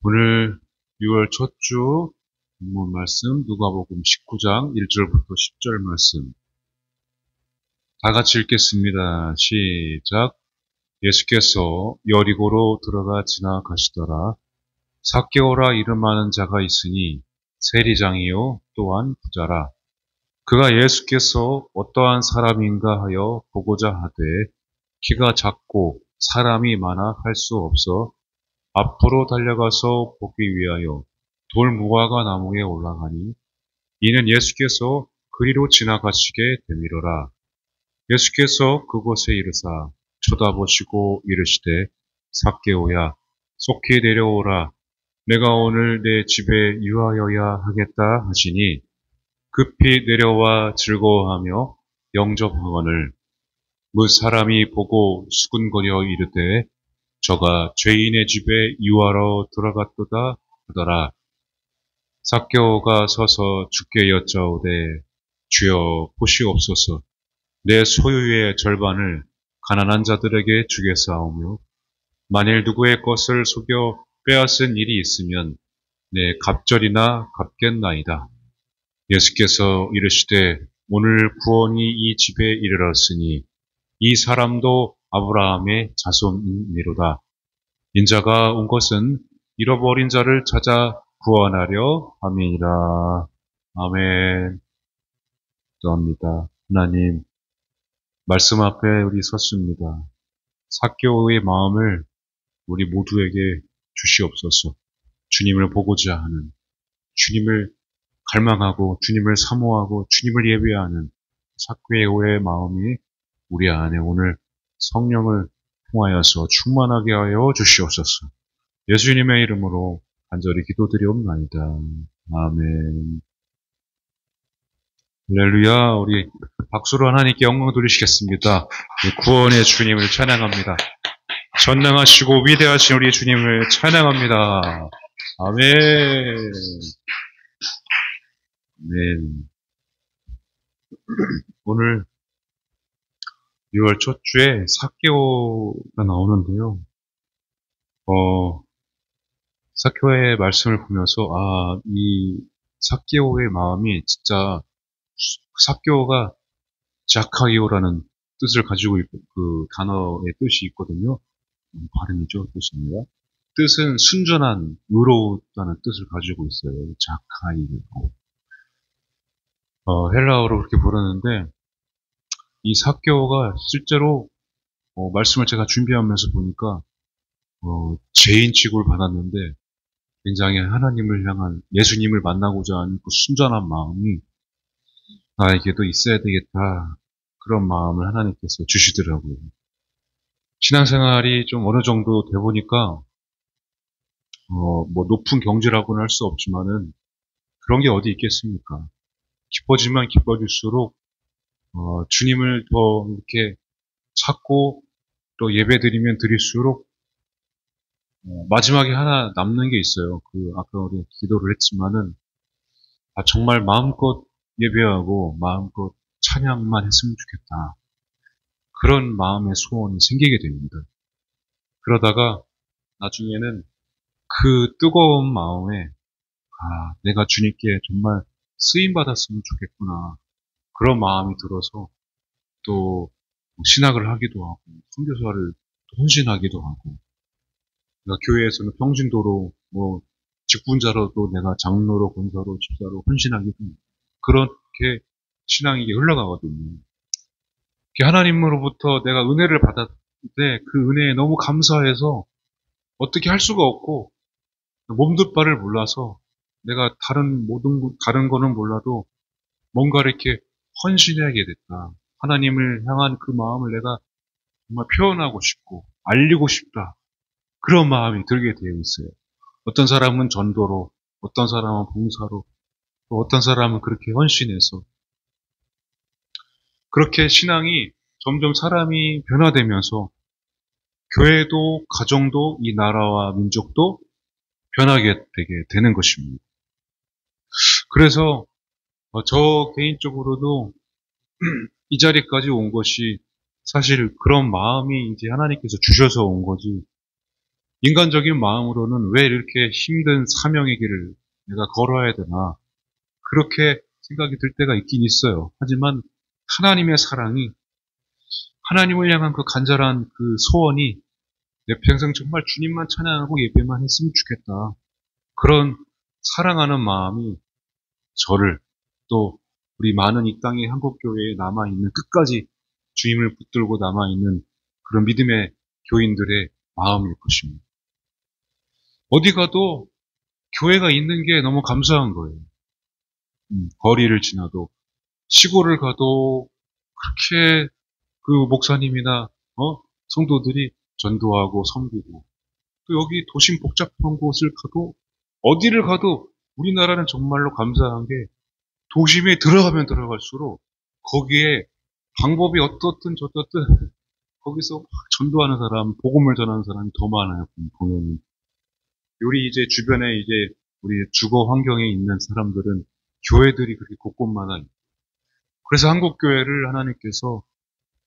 오늘 6월 첫 주 본문 말씀 누가복음 19장 1절부터 10절 말씀 다 같이 읽겠습니다. 시작. 예수께서 여리고로 들어가 지나가시더라. 삭개오라 이름하는 자가 있으니 세리장이요 또한 부자라. 그가 예수께서 어떠한 사람인가 하여 보고자 하되 키가 작고 사람이 많아 할 수 없어 앞으로 달려가서 보기 위하여 돌무화과 나무에 올라가니 이는 예수께서 그리로 지나가시게 되미러라. 예수께서 그곳에 이르사 쳐다보시고 이르시되 삭개오야 속히 내려오라. 내가 오늘 내 집에 유하여야 하겠다 하시니 급히 내려와 즐거워하며 영접하거늘 무 사람이 보고 수군거려 이르되 저가 죄인의 집에 유하러 들어갔도다 하더라. 삭개오가 서서 주께 여짜오되 주여 보시옵소서. 내 소유의 절반을 가난한 자들에게 주겠사오며 만일 누구의 것을 속여 빼앗은 일이 있으면 내 갑절이나 갚겠나이다. 예수께서 이르시되 오늘 구원이 이 집에 이르렀으니 이 사람도 아브라함의 자손이니로다. 인자가 온 것은 잃어버린 자를 찾아 구원하려 함이니라. 아멘. 기도합니다. 하나님, 말씀 앞에 우리 섰습니다. 삭개오의 마음을 우리 모두에게 주시옵소서. 주님을 보고자 하는, 주님을 갈망하고, 주님을 사모하고, 주님을 예배하는 삭개오의 마음이 우리 안에 오늘 성령을 통하여서 충만하게 하여 주시옵소서. 예수님의 이름으로 간절히 기도드리옵나이다. 아멘. 할렐루야. 우리 박수로 하나님께 영광 돌리시겠습니다. 구원의 주님을 찬양합니다. 전능하시고 위대하신 우리 주님을 찬양합니다. 아멘. 아멘. 오늘 6월 첫 주에 삭개오가 나오는데요. 삭개오의 말씀을 보면서 이 삭개오의 마음이 진짜 삭개오가 자카이오라는 뜻을 가지고 있고 그 단어의 뜻이 있거든요. 발음이죠, 뜻입니다. 뜻은 순전한, 의로웠다는 뜻을 가지고 있어요. 자카이오. 헬라어로 그렇게 부르는데 이 삭개오가 실제로 말씀을 제가 준비하면서 보니까 죄인 취급을 받았는데 굉장히 하나님을 향한 예수님을 만나고자 하는 그 순전한 마음이 나에게도 있어야 되겠다. 그런 마음을 하나님께서 주시더라고요. 신앙생활이 좀 어느 정도 돼 보니까 뭐 높은 경지라고는 할 수 없지만은 그런 게 어디 있겠습니까? 기뻐지면 기뻐질수록 주님을 더 이렇게 찾고 또 예배드리면 드릴수록 마지막에 하나 남는 게 있어요. 아까 우리 기도를 했지만은 정말 마음껏 예배하고 마음껏 찬양만 했으면 좋겠다. 그런 마음의 소원이 생기게 됩니다. 그러다가 나중에는 그 뜨거운 마음에 내가 주님께 정말 쓰임받았으면 좋겠구나. 그런 마음이 들어서 또 신학을 하기도 하고 선교사를 헌신하기도 하고 그러니까 교회에서는 평신도로 직분자로도 내가 장로로 권사로 집사로 헌신하기도 하고 그렇게 신앙이 흘러가거든요. 하나님으로부터 내가 은혜를 받았는데 그 은혜에 너무 감사해서 어떻게 할 수가 없고 몸둘 바를 몰라서 내가 다른 거는 몰라도 뭔가 이렇게 헌신하게 됐다. 하나님을 향한 그 마음을 내가 정말 표현하고 싶고 알리고 싶다. 그런 마음이 들게 되어 있어요. 어떤 사람은 전도로, 어떤 사람은 봉사로, 또 어떤 사람은 그렇게 헌신해서 그렇게 신앙이 점점 사람이 변화되면서 교회도 가정도 이 나라와 민족도 변하게 되게 되는 것입니다. 그래서 저 개인적으로도 이 자리까지 온 것이 사실 그런 마음이 이제 하나님께서 주셔서 온 거지 인간적인 마음으로는 왜 이렇게 힘든 사명의 길을 내가 걸어야 되나, 그렇게 생각이 들 때가 있긴 있어요. 하지만 하나님의 사랑이, 하나님을 향한 그 간절한 그 소원이 내 평생 정말 주님만 찬양하고 예배만 했으면 좋겠다. 그런 사랑하는 마음이 저를, 또 우리 많은 이 땅의 한국교회에 남아있는, 끝까지 주님을 붙들고 남아있는 그런 믿음의 교인들의 마음일 것입니다. 어디 가도 교회가 있는 게 너무 감사한 거예요. 거리를 지나도, 시골을 가도 그렇게 그 목사님이나 성도들이 전도하고 섬기고, 또 여기 도심 복잡한 곳을 가도, 어디를 가도 우리나라는 정말로 감사한 게, 도심에 들어가면 들어갈수록 거기에 방법이 어떻든 저떻든 거기서 막 전도하는 사람, 복음을 전하는 사람이 더 많아요. 보면 우리 이제 주변에 이제 우리 주거 환경에 있는 사람들은 교회들이 그렇게 곳곳마다 있고, 그래서 한국 교회를 하나님께서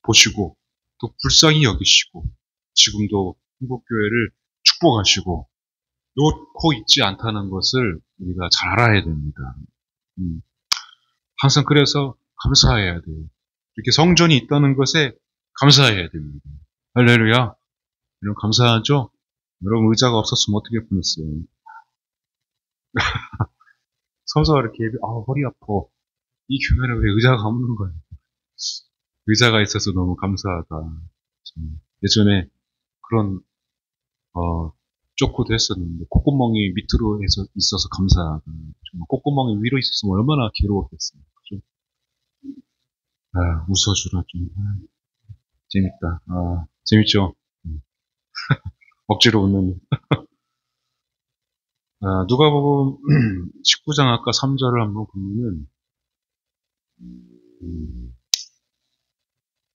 보시고 또 불쌍히 여기시고 지금도 한국 교회를 축복하시고 놓고 있지 않다는 것을 우리가 잘 알아야 됩니다. 항상 그래서 감사해야 돼요. 이렇게 성전이 있다는 것에 감사해야 됩니다. 할렐루야. 여러분 감사하죠? 여러분 의자가 없었으면 어떻게 보냈어요? 서서 이렇게 허리 아파. 이 교회는 왜 의자가 없는 거야? 의자가 있어서 너무 감사하다. 예전에 그런 쪼꼬도 했었는데 콧구멍이 밑으로 해서 있어서 감사하다. 정말 콧구멍이 위로 있었으면 얼마나 괴로웠겠어요. 그죠? 웃어주라 좀. 재밌다. 재밌죠? 억지로 웃는. 누가복음 19장 아까 3절을 한번 보면은,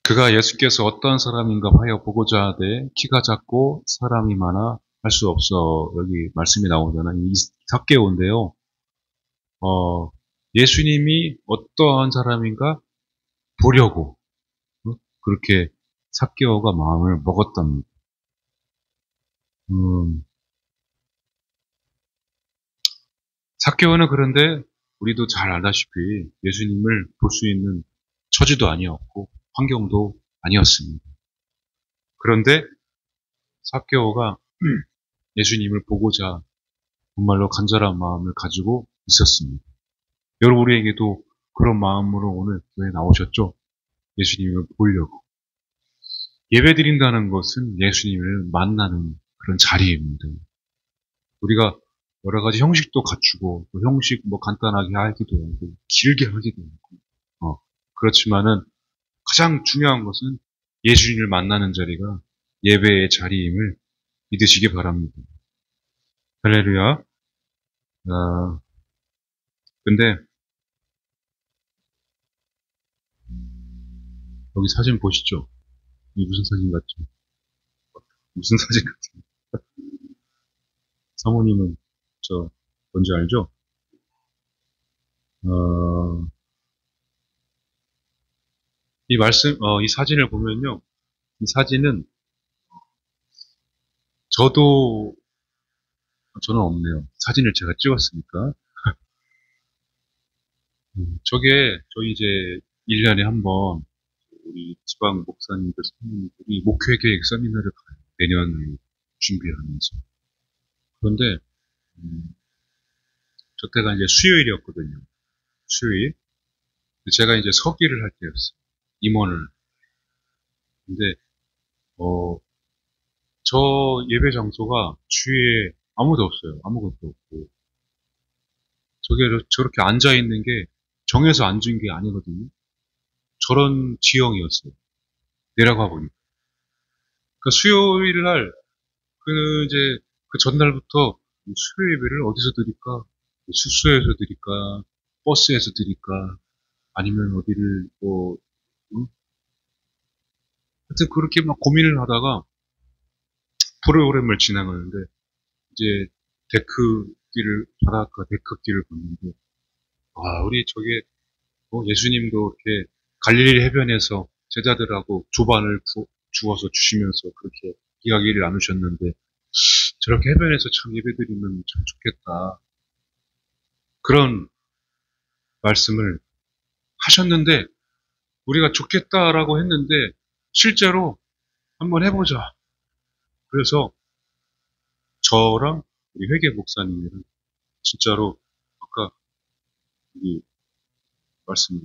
그가 예수께서 어떤 사람인가 하여 보고자 하되 키가 작고 사람이 많아 할 수 없어. 여기 말씀이 나오잖아요. 이 삭개오인데요. 예수님이 어떠한 사람인가 보려고 그렇게 삭개오가 마음을 먹었답니다. 삭개오는 그런데 우리도 잘 알다시피 예수님을 볼 수 있는 처지도 아니었고 환경도 아니었습니다. 그런데 삭개오가 예수님을 보고자 정말로 간절한 마음을 가지고 있었습니다. 여러분 우리에게도 그런 마음으로 오늘 교회에 나오셨죠? 예수님을 보려고. 예배드린다는 것은 예수님을 만나는 그런 자리입니다. 우리가 여러 가지 형식도 갖추고, 또 형식 간단하게 하기도 하고, 길게 하기도 하고, 그렇지만은 가장 중요한 것은 예수님을 만나는 자리가 예배의 자리임을 믿으시기 바랍니다. 할렐루야. 근데 여기 사진 보시죠? 이 무슨 사진 같죠? 무슨 사진 같죠? 사모님은 뭔지 알죠? 이 사진을 보면요. 이 사진은 저는 없네요. 사진을 제가 찍었으니까. 저희 이제 1년에 한 번 우리 지방 목사님들, 선생님들이 목회 계획 세미나를 가요. 내년 준비하면서. 그런데, 저 때가 이제 수요일이었거든요. 수요일. 제가 이제 서기를 할 때였어요. 임원을. 근데, 저 예배 장소가 주위에 아무도 없어요. 아무것도 없고. 저렇게 앉아있는 게 정해서 앉은 게 아니거든요. 저런 지형이었어요. 내려가 보니까. 그러니까 수요일 날, 그 전날부터 수요 예배를 어디서 드릴까? 숙소에서 드릴까? 버스에서 드릴까? 아니면 어디를, 응? 하여튼 그렇게 막 고민을 하다가 프로그램을 진행하는데, 이제 바닷가 데크길을 걷는데, 우리 예수님도 이렇게 갈릴리 해변에서 제자들하고 조반을 주어서 주시면서 그렇게 이야기를 나누셨는데, 저렇게 해변에서 참 예배드리면 참 좋겠다. 그런 말씀을 하셨는데, 우리가 좋겠다라고 했는데, 실제로 한번 해보자. 그래서 저랑 우리 회계 목사님이랑 진짜로 아까 이 말씀,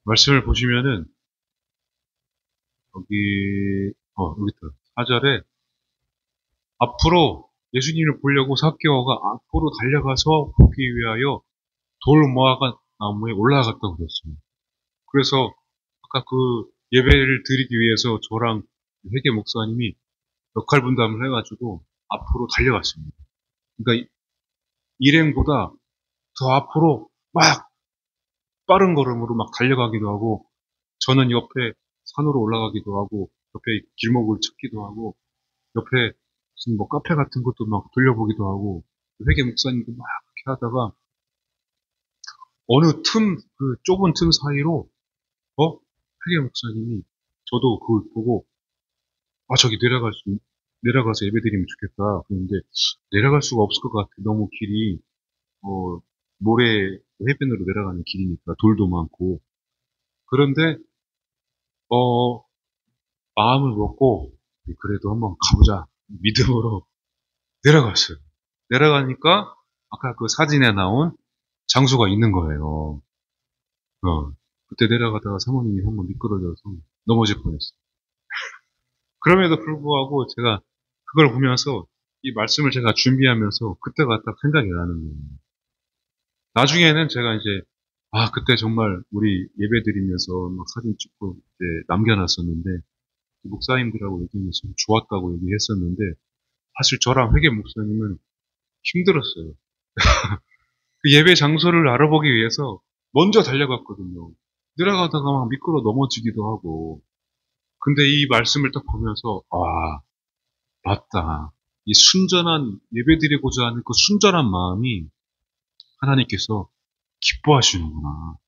말씀을 보시면은, 여기 있다. 4절에 앞으로 예수님을 보려고 삭개오가 앞으로 달려가서 보기 위하여 돌 모아가 나무에 올라갔다고 그랬어요. 그래서 아까 그 예배를 드리기 위해서 저랑 회계 목사님이 역할 분담을 해가지고 앞으로 달려갔습니다. 그러니까 일행보다 더 앞으로 막 빠른 걸음으로 막 달려가기도 하고, 저는 옆에 산으로 올라가기도 하고, 옆에 길목을 찾기도 하고, 옆에 무슨 뭐 카페 같은 것도 막 돌려보기도 하고, 회계 목사님도 막 이렇게 하다가 어느 그 좁은 틈 사이로 회계 목사님이 저도 그걸 보고 저기 내려가서 예배드리면 좋겠다. 그런데 내려갈 수가 없을 것 같아. 너무 길이 모래 해변으로 내려가는 길이니까 돌도 많고. 그런데 마음을 먹고 그래도 한번 가보자 믿음으로 내려갔어요. 내려가니까 아까 그 사진에 나온 장소가 있는 거예요. 그때 내려가다가 사모님이 한번 미끄러져서 넘어질 뻔했어요. 그럼에도 불구하고 제가 그걸 보면서 이 말씀을 제가 준비하면서 그때가 딱 생각이 나는 거예요. 나중에는 제가 이제 그때 정말 우리 예배 드리면서 막 사진 찍고 그때 남겨놨었는데 목사님들하고 얘기하면서 좋았다고 얘기했었는데 사실 저랑 회계 목사님은 힘들었어요. 그 예배 장소를 알아보기 위해서 먼저 달려갔거든요. 내려가다가 막 미끄러 넘어지기도 하고. 근데 이 말씀을 딱 보면서 맞다. 이 순전한 예배드리고자 하는 그 순전한 마음이 하나님께서 기뻐하시는구나.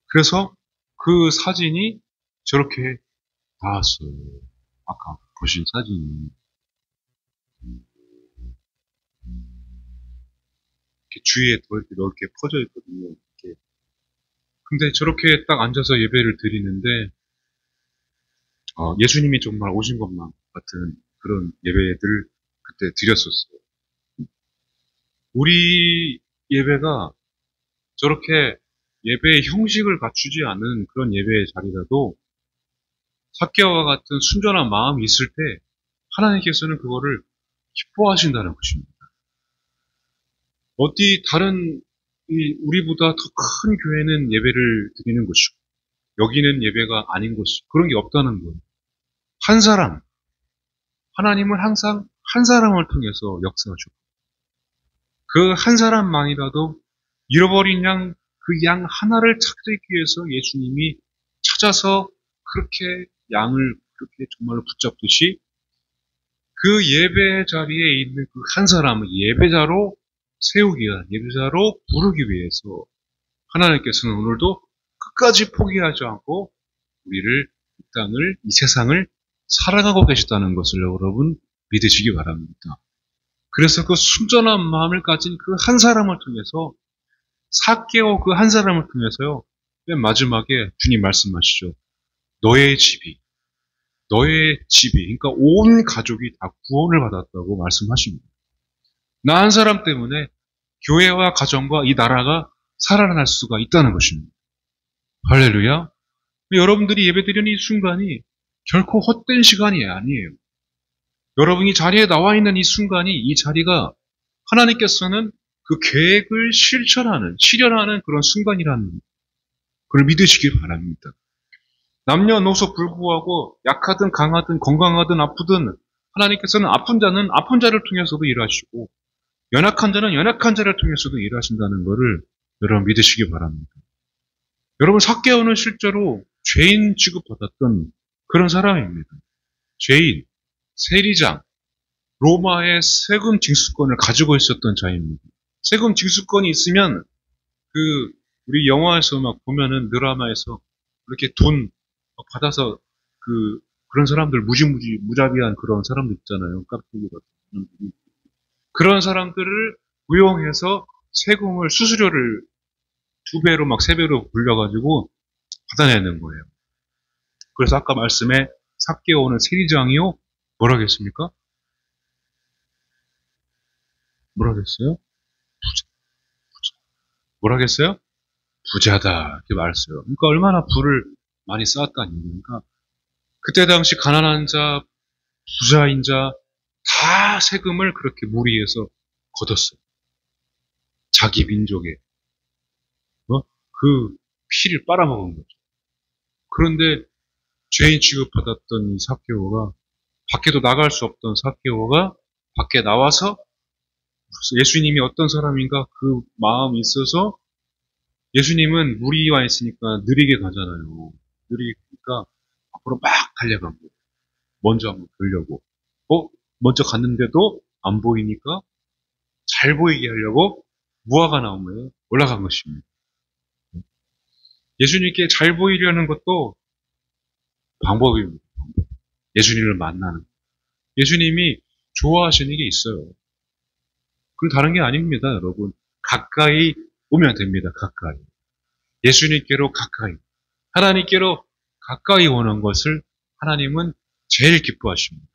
그래서 그 사진이 저렇게 나왔어요. 아까 보신 사진이. 이렇게 주위에 더 이렇게 넓게 퍼져 있거든요. 이렇게. 근데 저렇게 딱 앉아서 예배를 드리는데, 예수님이 정말 오신 것만 같은 그런 예배들 그때 드렸었어요. 우리 예배가 저렇게 예배의 형식을 갖추지 않은 그런 예배의 자리라도 삭개와 같은 순전한 마음이 있을 때 하나님께서는 그거를 기뻐하신다는 것입니다. 어디 다른 우리보다 더 큰 교회는 예배를 드리는 것이고 여기는 예배가 아닌 것이고 그런 게 없다는 거예요. 한 사람, 하나님은 항상 한 사람을 통해서 역사하시고 그 한 사람만이라도 잃어버린 그 양 하나를 찾기 위해서 예수님이 찾아서 그렇게 양을 그렇게 정말로 붙잡듯이 그 예배 자리에 있는 그 한 사람을 예배자로 세우기 위한, 예배자로 부르기 위해서 하나님께서는 오늘도 끝까지 포기하지 않고 우리를, 이 땅을, 이 세상을 사랑하고 계시다는 것을 여러분 믿으시기 바랍니다. 그래서 그 순전한 마음을 가진 그 한 사람을 통해서 삭개오 그 한 사람을 통해서요. 맨 마지막에 주님 말씀하시죠. 너의 집이, 그러니까 온 가족이 다 구원을 받았다고 말씀하십니다. 나 한 사람 때문에 교회와 가정과 이 나라가 살아날 수가 있다는 것입니다. 할렐루야. 여러분들이 예배드리는 이 순간이 결코 헛된 시간이 아니에요. 여러분이 자리에 나와 있는 이 순간이, 이 자리가 하나님께서는 그 계획을 실현하는 그런 순간이라는 걸 믿으시길 바랍니다. 남녀노소 불구하고 약하든 강하든 건강하든 아프든 하나님께서는 아픈 자는 아픈 자를 통해서도 일하시고 연약한 자는 연약한 자를 통해서도 일하신다는 것을 여러분 믿으시기 바랍니다. 여러분 삭개오는 실제로 죄인 취급받았던 그런 사람입니다. 죄인, 세리장, 로마의 세금 징수권을 가지고 있었던 자입니다. 세금 징수권이 있으면 우리 영화에서 막 보면은 드라마에서 이렇게 돈 받아서 그런 사람들, 무자비한 그런 사람들 있잖아요. 깍두기 같은 사람들이. 그런 사람들을 고용해서 세금을, 수수료를 2배로 막 3배로 불려가지고 받아내는 거예요. 그래서 아까 말씀에 삭개오는 세리장이요? 뭐라겠습니까? 뭐라겠어요? 뭐라겠어요? 부자다. 이렇게 말했어요. 그러니까 얼마나 부를 많이 쌓았다는 얘기니까. 그때 당시 가난한 자, 부자인 자, 다 세금을 그렇게 무리해서 걷었어요. 자기 민족에. 그 피를 빨아먹은 거죠. 그런데 죄인 취급받았던 이 삭개오가, 밖에도 나갈 수 없던 삭개오가 밖에 나와서 예수님이 어떤 사람인가 그 마음이 있어서, 예수님은 무리와 있으니까 느리게 가잖아요. 느리게 가니까 앞으로 막 달려간 거예요. 먼저 한번 보려고. 먼저 갔는데도 안 보이니까 잘 보이게 하려고 무화과 나무에 올라간 것입니다. 예수님께 잘 보이려는 것도 방법입니다. 예수님을 만나는. 예수님이 좋아하시는 게 있어요. 그건 다른 게 아닙니다, 여러분. 가까이 오면 됩니다, 가까이. 예수님께로 가까이. 하나님께로 가까이 오는 것을 하나님은 제일 기뻐하십니다.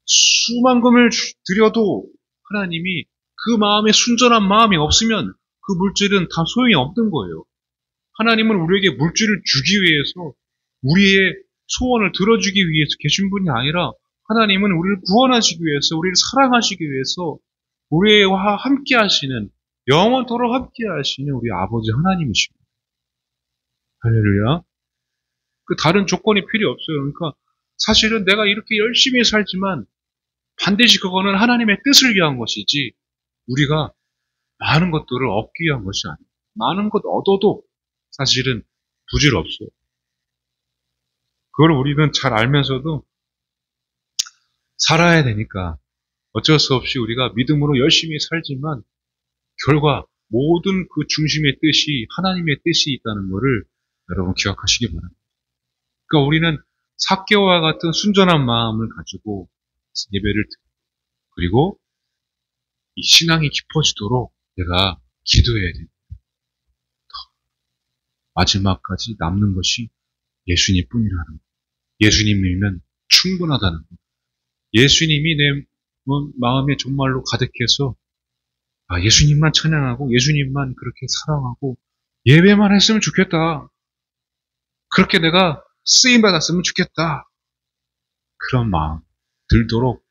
수만 금을 드려도 하나님이 그 마음에 순전한 마음이 없으면 그 물질은 다 소용이 없는 거예요. 하나님은 우리에게 물질을 주기 위해서, 우리의 소원을 들어주기 위해서 계신 분이 아니라, 하나님은 우리를 구원하시기 위해서, 우리를 사랑하시기 위해서 우리와 함께 하시는, 영원토록 함께 하시는 우리 아버지 하나님이십니다. 할렐루야. 그 다른 조건이 필요 없어요. 그러니까 사실은 내가 이렇게 열심히 살지만 반드시 그거는 하나님의 뜻을 위한 것이지, 우리가 많은 것들을 얻기 위한 것이 아니에요. 많은 것 얻어도 사실은 부질 없어요. 그걸 우리는 잘 알면서도 살아야 되니까 어쩔 수 없이 우리가 믿음으로 열심히 살지만, 결과 모든 그 중심의 뜻이 하나님의 뜻이 있다는 것을 여러분 기억하시기 바랍니다. 그러니까 우리는 삭개오와 같은 순전한 마음을 가지고 예배를 드리고, 그리고 이 신앙이 깊어지도록 내가 기도해야 됩니다. 마지막까지 남는 것이 예수님 뿐이라는 것. 예수님이면 충분하다는 것. 예수님이 내 마음에 정말로 가득해서 예수님만 찬양하고 예수님만 그렇게 사랑하고 예배만 했으면 좋겠다. 그렇게 내가 쓰임받았으면 좋겠다. 그런 마음 들도록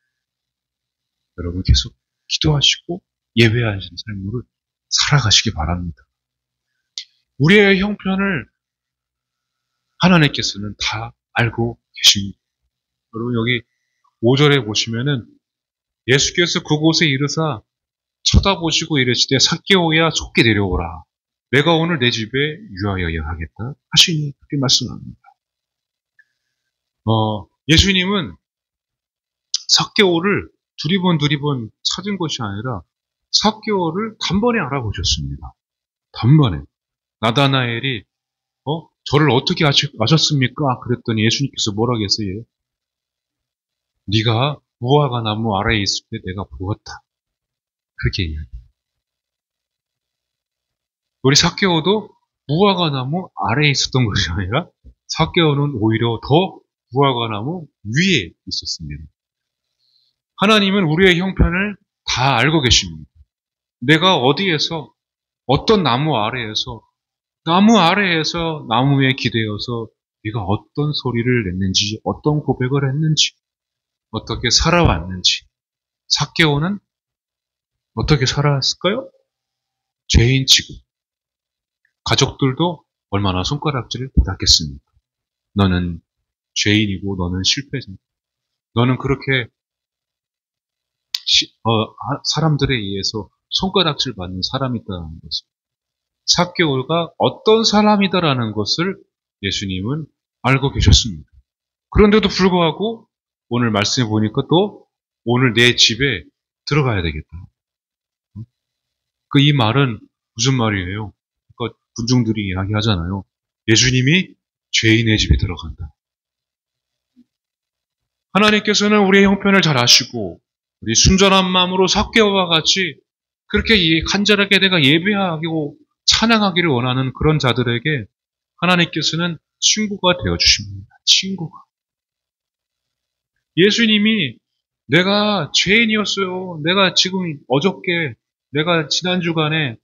여러분 계속 기도하시고 예배하시는 삶으로 살아가시기 바랍니다. 우리의 형편을 하나님께서는 다 알고 계십니다. 여러분 여기 5절에 보시면은 예수께서 그곳에 이르사 쳐다보시고 이르시되 삭개오야 속게 내려오라. 내가 오늘 내 집에 유하여야 하겠다 하시니 그렇게 말씀합니다. 예수님은 삭개오를 두리번 찾은 것이 아니라 삭개오를 단번에 알아보셨습니다. 단번에. 나다나엘이 저를 어떻게 아셨습니까? 그랬더니 예수님께서 뭐라 계세요? 네가 무화과 나무 아래에 있을 때 내가 보았다. 그렇게 이야기해요. 우리 삭개오도 무화과 나무 아래에 있었던 것이 아니라 삭개오는 오히려 더 무화과 나무 위에 있었습니다. 하나님은 우리의 형편을 다 알고 계십니다. 내가 어디에서, 어떤 나무 아래에서 나무에 기대어서 네가 어떤 소리를 냈는지, 어떤 고백을 했는지, 어떻게 살아왔는지. 삭개오는 어떻게 살아왔을까요? 죄인 취급. 가족들도 얼마나 손가락질을 받았겠습니까? 너는 죄인이고 너는 실패자. 너는 그렇게 사람들에 의해서 손가락질 받는 사람이다라는 것을, 삭개오가 어떤 사람이다라는 것을 예수님은 알고 계셨습니다. 그런데도 불구하고 오늘 말씀해 보니까 또 오늘 내 집에 들어가야 되겠다. 이 말은 무슨 말이에요? 군중들이 이야기하잖아요. 예수님이 죄인의 집에 들어간다. 하나님께서는 우리의 형편을 잘 아시고 우리 순전한 마음으로 삭개오와 같이 그렇게 간절하게 내가 예배하고 찬양하기를 원하는 그런 자들에게 하나님께서는 친구가 되어주십니다. 친구가. 예수님이 내가 죄인이었어요. 내가 지금 어저께, 내가 지난 주간에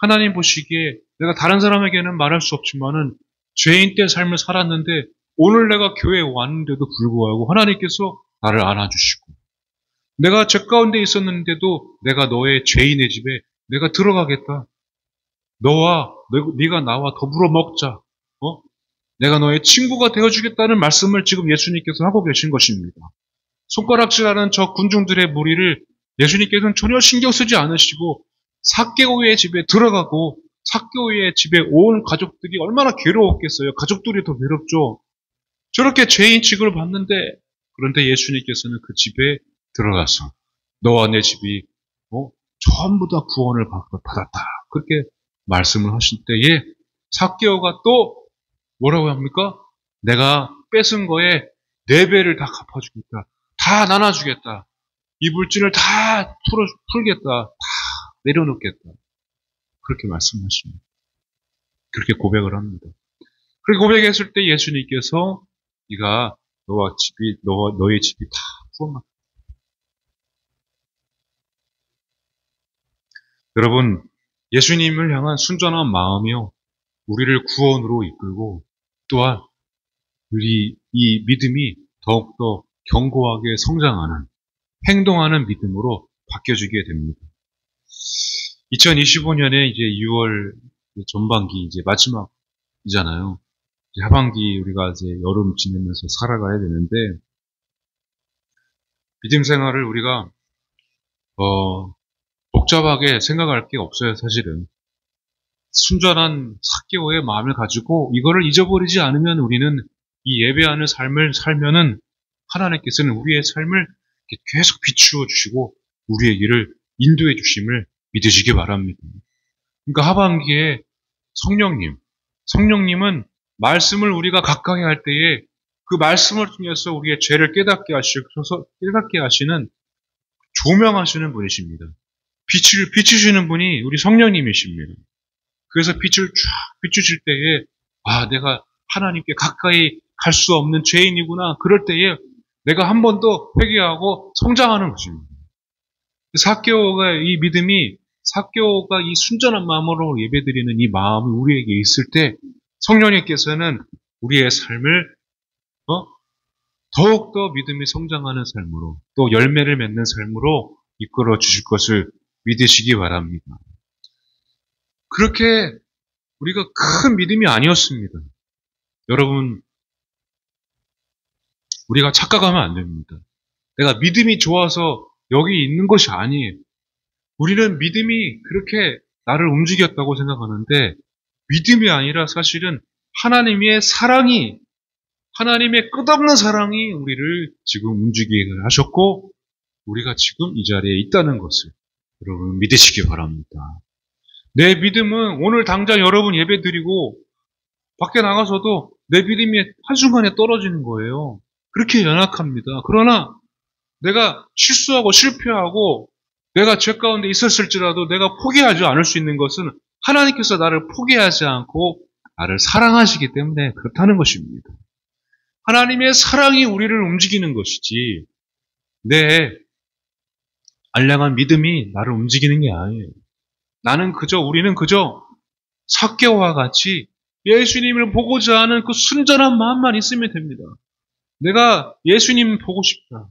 하나님 보시기에 내가 다른 사람에게는 말할 수 없지만은 죄인 때 삶을 살았는데 오늘 내가 교회에 왔는데도 불구하고 하나님께서 나를 안아주시고 내가 죄 가운데 있었는데도 내가 너의 죄인의 집에 내가 들어가겠다. 네가 나와 더불어 먹자. 내가 너의 친구가 되어주겠다는 말씀을 지금 예수님께서 하고 계신 것입니다. 손가락질하는 저 군중들의 무리를 예수님께서는 전혀 신경 쓰지 않으시고 삭개오의 집에 들어가고 삭개오의 집에 온 가족들이 얼마나 괴로웠겠어요. 가족들이 더 괴롭죠. 저렇게 죄인 취급을 받는데 그런데 예수님께서는 그 집에 들어가서 너와 내 집이 전부 다 구원을 받았다. 그렇게 말씀을 하실 때에 삭개오가 또 뭐라고 합니까? 내가 뺏은 거에 4배를 다 갚아주겠다. 다 나눠주겠다. 이 물질을 다 풀겠다. 다 내려놓겠다. 그렇게 말씀하십니다. 그렇게 고백을 합니다. 그렇게 고백했을 때 예수님께서 네가 너의 집이 다 구원받다. 여러분, 예수님을 향한 순전한 마음이요. 우리를 구원으로 이끌고 또한 우리 이 믿음이 더욱더 견고하게 성장하는 행동하는 믿음으로 바뀌어지게 됩니다. 2025년에 이제 6월 전반기 이제 마지막이잖아요. 이제 하반기 우리가 이제 여름 지내면서 살아가야 되는데 믿음 생활을 우리가 복잡하게 생각할 게 없어요, 사실은. 순전한 삭개오의 마음을 가지고 이거를 잊어버리지 않으면 우리는 이 예배하는 삶을 살면은 하나님께서는 우리의 삶을 계속 비추어 주시고 우리의 길을 인도해 주심을 믿으시기 바랍니다. 그러니까 하반기에 성령님은 말씀을 우리가 가까이 할 때에 그 말씀을 통해서 우리의 죄를 깨닫게 하시는 조명하시는 분이십니다. 빛을 비추시는 분이 우리 성령님이십니다. 그래서 빛을 쫙 비추실 때에 내가 하나님께 가까이 갈 수 없는 죄인이구나. 그럴 때에 내가 한 번 더 회개하고 성장하는 것입니다. 삭개오가 이 믿음이 삭개오가 이 순전한 마음으로 예배드리는 이 마음이 우리에게 있을 때 성령님께서는 우리의 삶을 더욱더 믿음이 성장하는 삶으로 또 열매를 맺는 삶으로 이끌어 주실 것을 믿으시기 바랍니다. 그렇게 우리가 큰 믿음이 아니었습니다. 여러분, 우리가 착각하면 안 됩니다. 내가 믿음이 좋아서 여기 있는 것이 아니에요. 우리는 믿음이 그렇게 나를 움직였다고 생각하는데 믿음이 아니라 사실은 하나님의 사랑이 하나님의 끝없는 사랑이 우리를 지금 움직이게 하셨고 우리가 지금 이 자리에 있다는 것을 여러분 믿으시기 바랍니다. 내 믿음은 오늘 당장 여러분 예배 드리고 밖에 나가서도 내 믿음이 한순간에 떨어지는 거예요. 그렇게 연약합니다. 그러나 내가 실수하고 실패하고 내가 죄 가운데 있었을지라도 내가 포기하지 않을 수 있는 것은 하나님께서 나를 포기하지 않고 나를 사랑하시기 때문에 그렇다는 것입니다. 하나님의 사랑이 우리를 움직이는 것이지 내 알량한 믿음이 나를 움직이는 게 아니에요. 우리는 그저 삭개오와 같이 예수님을 보고자 하는 그 순전한 마음만 있으면 됩니다. 내가 예수님 보고 싶다.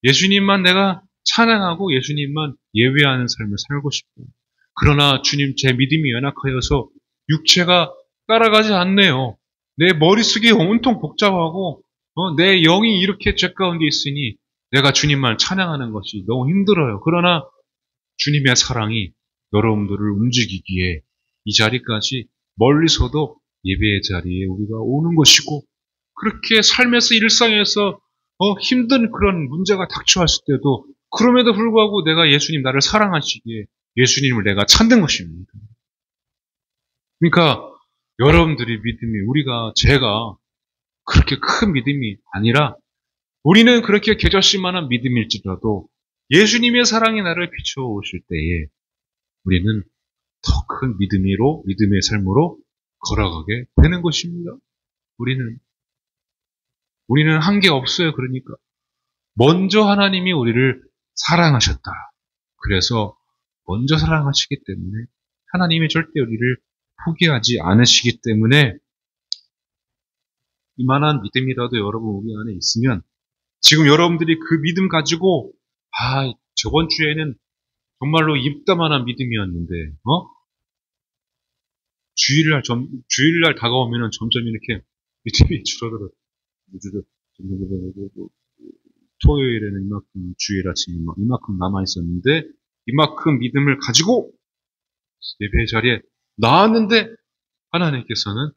예수님만 내가 찬양하고 예수님만 예배하는 삶을 살고 싶다. 그러나 주님 제 믿음이 연약하여서 육체가 따라가지 않네요. 내 머릿속이 온통 복잡하고 내 영이 이렇게 죄 가운데 있으니 내가 주님만 찬양하는 것이 너무 힘들어요. 그러나 주님의 사랑이 여러분들을 움직이기에 이 자리까지 멀리서도 예배의 자리에 우리가 오는 것이고 그렇게 삶에서 일상에서 힘든 그런 문제가 닥쳐왔을 때도 그럼에도 불구하고 내가 예수님 나를 사랑하시기에 예수님을 내가 찾는 것입니다. 그러니까 여러분들이 믿음이 제가 그렇게 큰 믿음이 아니라 우리는 그렇게 겨자씨만한 믿음일지라도 예수님의 사랑이 나를 비춰오실 때에 우리는 더 큰 믿음의 삶으로 걸어가게 되는 것입니다. 우리는 한 게 없어요. 그러니까. 먼저 하나님이 우리를 사랑하셨다. 그래서 먼저 사랑하시기 때문에 하나님이 절대 우리를 포기하지 않으시기 때문에 이만한 믿음이라도 여러분 우리 안에 있으면 지금 여러분들이 그 믿음 가지고 저번 주에는 정말로 입다만한 믿음이었는데 주일날 다가오면은 점점 이렇게 믿음이 줄어들어. 토요일에는 이만큼 주일 아침에 이만큼 남아 있었는데 이만큼 믿음을 가지고 예배 자리에 나왔는데 하나님께서는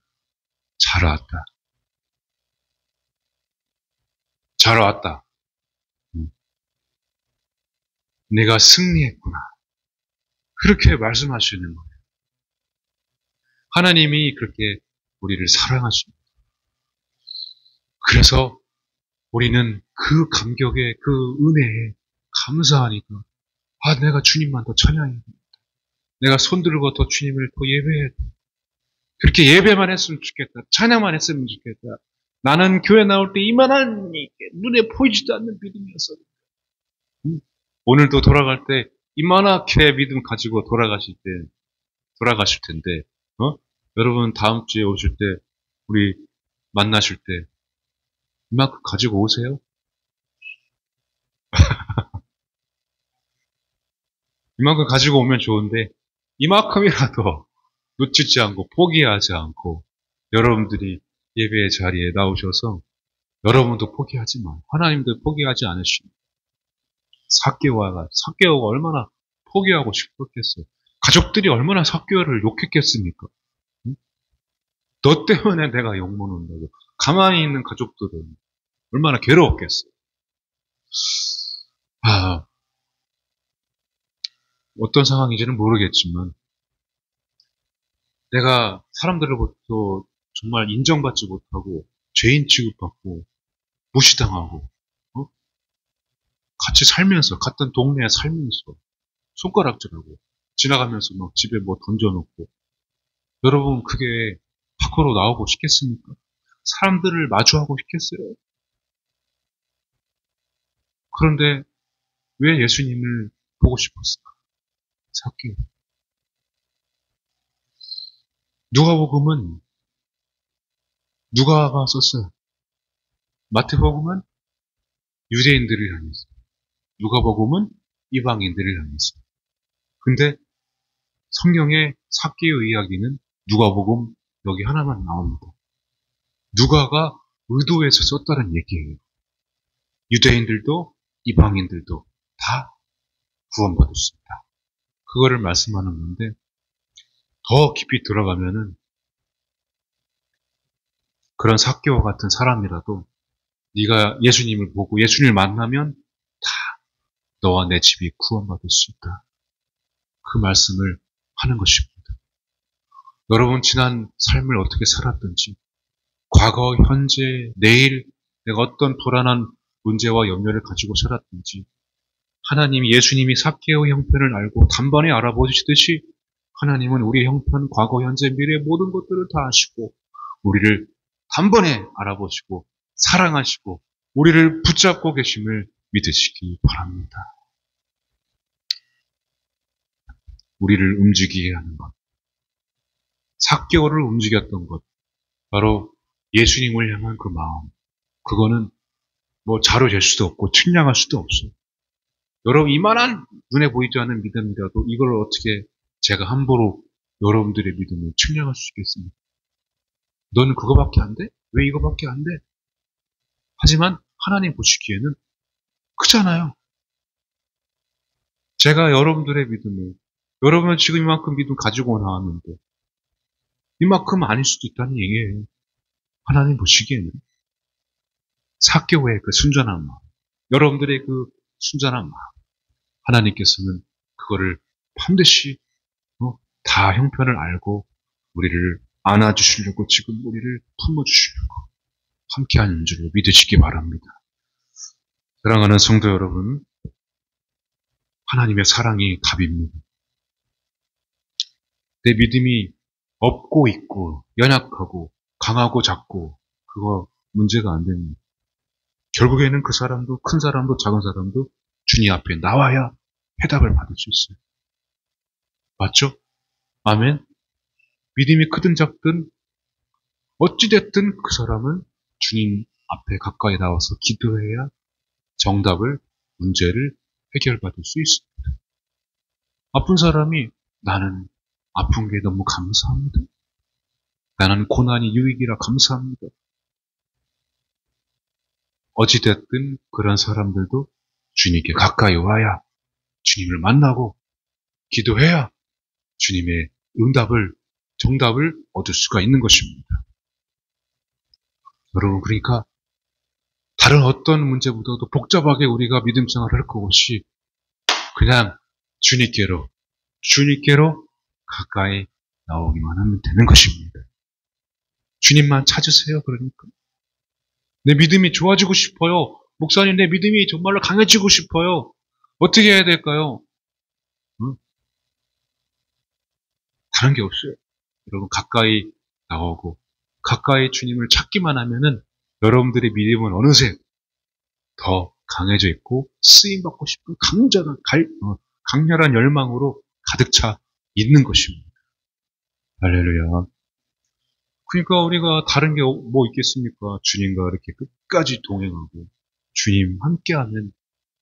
잘 왔다. 잘 왔다. 내가 승리했구나. 그렇게 말씀하시는 거예요. 하나님이 그렇게 우리를 사랑하십니다. 그래서 우리는 그 감격에, 그 은혜에 감사하니까 내가 주님만 더 찬양해야 돼. 내가 손들고 더 주님을 더 예배해야 돼. 그렇게 예배만 했으면 좋겠다. 찬양만 했으면 좋겠다. 나는 교회 나올 때 이만한 눈에 보이지도 않는 믿음이었어. 오늘도 돌아갈 때 이만하게 믿음 가지고 돌아가실 텐데, 여러분 다음 주에 오실 때, 우리 만나실 때, 이만큼 가지고 오세요. 이만큼 가지고 오면 좋은데, 이만큼이라도 놓치지 않고, 포기하지 않고, 여러분들이 예배의 자리에 나오셔서, 여러분도 포기하지 마. 하나님도 포기하지 않으십니다. 삭개오가 얼마나 포기하고 싶었겠어요. 가족들이 얼마나 삭개오를 욕했겠습니까? 응? 너 때문에 내가 욕먹는다고. 가만히 있는 가족들은 얼마나 괴로웠겠어요. 어떤 상황인지는 모르겠지만 내가 사람들로부터 정말 인정받지 못하고 죄인 취급받고 무시당하고 같이 살면서 같은 동네에 살면서 손가락질하고 지나가면서 막 집에 뭐 던져놓고 여러분 그게 밖으로 나오고 싶겠습니까? 사람들을 마주하고 싶겠어요? 그런데 왜 예수님을 보고 싶었을까? 삭개오. 누가복음은 누가가 썼어요. 마태복음은 유대인들을 향해서, 누가복음은 이방인들을 향해서. 근데 성경의 삭개오 이야기는 누가복음 여기 하나만 나옵니다. 누가가 의도해서 썼다는 얘기예요. 유대인들도 이방인들도 다 구원받을 수 있다. 그거를 말씀하는 건데 더 깊이 들어가면은 그런 삭개오 같은 사람이라도 네가 예수님을 보고 예수님을 만나면 다 너와 내 집이 구원받을 수 있다. 그 말씀을 하는 것입니다. 여러분 지난 삶을 어떻게 살았든지 과거, 현재, 내일 내가 어떤 불안한 문제와 염려를 가지고 살았든지 하나님이 예수님이 삭개오 형편을 알고 단번에 알아보시듯이 하나님은 우리의 형편, 과거, 현재, 미래의 모든 것들을 다 아시고 우리를 단번에 알아보시고 사랑하시고 우리를 붙잡고 계심을 믿으시기 바랍니다. 우리를 움직이게 하는 것. 삭개오를 움직였던 것. 바로 예수님을 향한 그 마음. 그거는 뭐 자료 될 수도 없고 측량할 수도 없어요. 여러분 이만한 눈에 보이지 않는 믿음이라도 이걸 어떻게 제가 함부로 여러분들의 믿음을 측량할 수 있겠습니까? 너는 그거밖에 안 돼? 왜 이거밖에 안 돼? 하지만 하나님 보시기에는 크잖아요. 제가 여러분들의 믿음을 여러분은 지금 이만큼 믿음 가지고 나왔는데 이만큼 아닐 수도 있다는 얘기예요. 하나님 보시기에는 삭개오의 그 순전한 마음, 여러분들의 그 순전한 마음, 하나님께서는 그거를 반드시 다 형편을 알고 우리를 안아주시려고 지금 우리를 품어주시려고 함께하는 줄로 믿으시기 바랍니다. 사랑하는 성도 여러분, 하나님의 사랑이 답입니다. 내 믿음이 없고 있고 연약하고 강하고 작고 그거 문제가 안 됩니다. 결국에는 그 사람도 큰 사람도 작은 사람도 주님 앞에 나와야 해답을 받을 수 있어요. 맞죠? 아멘. 믿음이 크든 작든 어찌됐든 그 사람은 주님 앞에 가까이 나와서 기도해야 정답을, 문제를 해결받을 수 있습니다. 아픈 사람이 나는 아픈 게 너무 감사합니다. 나는 고난이 유익이라 감사합니다. 어찌됐든 그런 사람들도 주님께 가까이 와야 주님을 만나고 기도해야 주님의 응답을, 정답을 얻을 수가 있는 것입니다. 여러분, 그러니까 다른 어떤 문제보다도 복잡하게 우리가 믿음 생활을 할 것 없이 그냥 주님께로 가까이 나오기만 하면 되는 것입니다. 주님만 찾으세요. 그러니까 내 믿음이 좋아지고 싶어요. 목사님, 내 믿음이 정말로 강해지고 싶어요. 어떻게 해야 될까요? 응? 다른 게 없어요. 여러분, 가까이 나오고 가까이 주님을 찾기만 하면은 여러분들의 믿음은 어느새 더 강해져 있고 쓰임받고 싶은 강렬한 열망으로 가득 차 있는 것입니다. 할렐루야. 그러니까 우리가 다른 게 뭐 있겠습니까? 주님과 이렇게 끝까지 동행하고 주님 함께하면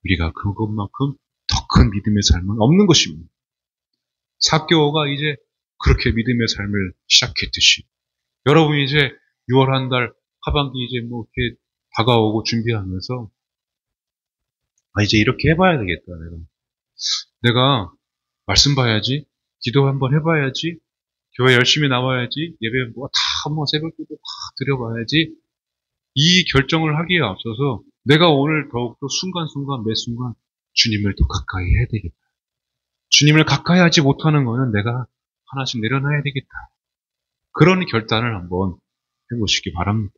우리가 그것만큼 더 큰 믿음의 삶은 없는 것입니다. 삭개오가 이제 그렇게 믿음의 삶을 시작했듯이 여러분이 이제 6월 한 달 하반기 이제 뭐 이렇게 다가오고 준비하면서 이제 이렇게 해봐야 되겠다. 내가 말씀 봐야지, 기도 한번 해봐야지, 교회 열심히 나와야지, 예배 뭐 다 한번 새벽기도 다 드려봐야지. 이 결정을 하기에 앞서서 내가 오늘 더욱더 순간순간 매 순간 주님을 더 가까이 해야 되겠다. 주님을 가까이 하지 못하는 거는 내가 하나씩 내려놔야 되겠다. 그런 결단을 한번 해보시기 바랍니다.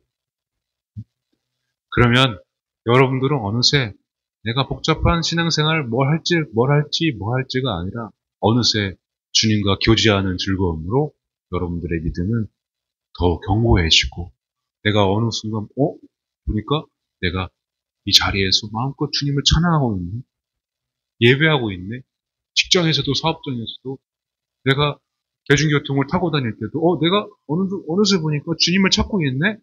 그러면 여러분들은 어느새 내가 복잡한 신앙생활 뭘 할지가 아니라 어느새 주님과 교제하는 즐거움으로 여러분들의 믿음은 더 견고해지고 내가 어느 순간 보니까 내가 이 자리에서 마음껏 주님을 찬양하고 있네. 예배하고 있네. 직장에서도 사업장에서도 내가 대중교통을 타고 다닐 때도 내가 어느새 보니까 주님을 찾고 있네.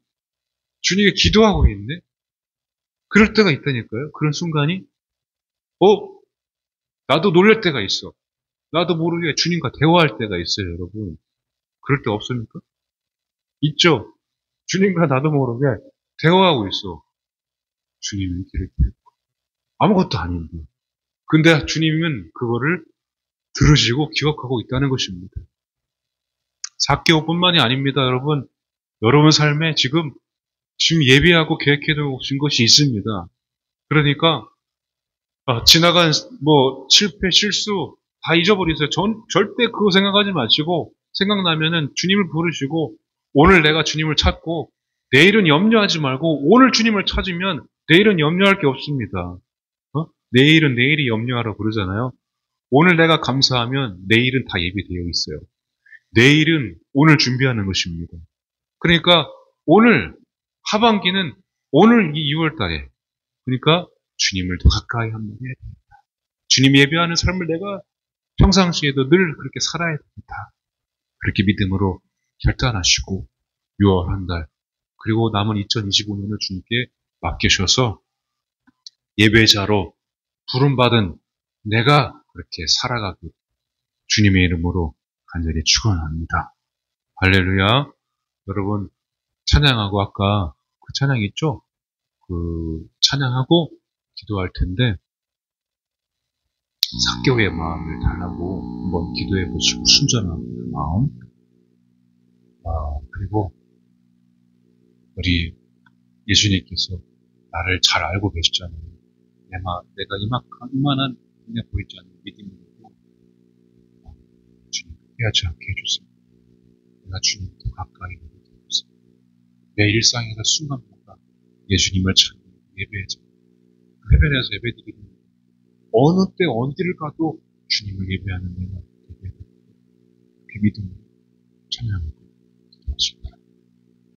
주님께 기도하고 있네. 그럴 때가 있다니까요. 그런 순간이 나도 놀랄 때가 있어. 나도 모르게 주님과 대화할 때가 있어요, 여러분. 그럴 때 없습니까? 있죠. 주님과 나도 모르게 대화하고 있어. 주님은 이렇게 아무것도 아닌데. 근데 주님은 그거를 들으시고 기억하고 있다는 것입니다. 삭개오뿐만이 아닙니다, 여러분. 여러분 삶에 지금 예비하고 계획해 두신 것이 있습니다. 그러니까 지나간 뭐 실패, 실수 다 잊어버리세요. 절대 그거 생각하지 마시고 생각나면은 주님을 부르시고 오늘 내가 주님을 찾고 내일은 염려하지 말고 오늘 주님을 찾으면 내일은 염려할 게 없습니다. 내일은 내일이 염려하라고 그러잖아요. 오늘 내가 감사하면 내일은 다 예비되어 있어요. 내일은 오늘 준비하는 것입니다. 그러니까 오늘 하반기는 오늘 이 6월 달에 그러니까 주님을 더 가까이 한번 해야 됩니다. 주님 예배하는 삶을 내가 평상시에도 늘 그렇게 살아야 됩니다. 그렇게 믿음으로 결단하시고 6월 한 달 그리고 남은 2025년을 주님께 맡기셔서 예배자로 부름받은 내가 그렇게 살아가길 주님의 이름으로 간절히 축원합니다. 할렐루야. 여러분 찬양하고 아까 그 찬양 있죠? 그 찬양하고 기도할 텐데 삭개오의 마음을 달라고 한번 기도해 보시고 순전한 마음 그리고 우리 예수님께서 나를 잘 알고 계시잖아요. 내가 이만한 눈에 보이지 않는 믿음으로 주님 피하지 않게 해주세요. 내가 주님 더 가까이 해주세요. 내 일상에서 순간마다 예수님을 찾는 예배자 해변에서 예배드리는 어느 때 어디를 가도 주님을 예배하는 내가 되게 그 믿음으로 찬양합니다.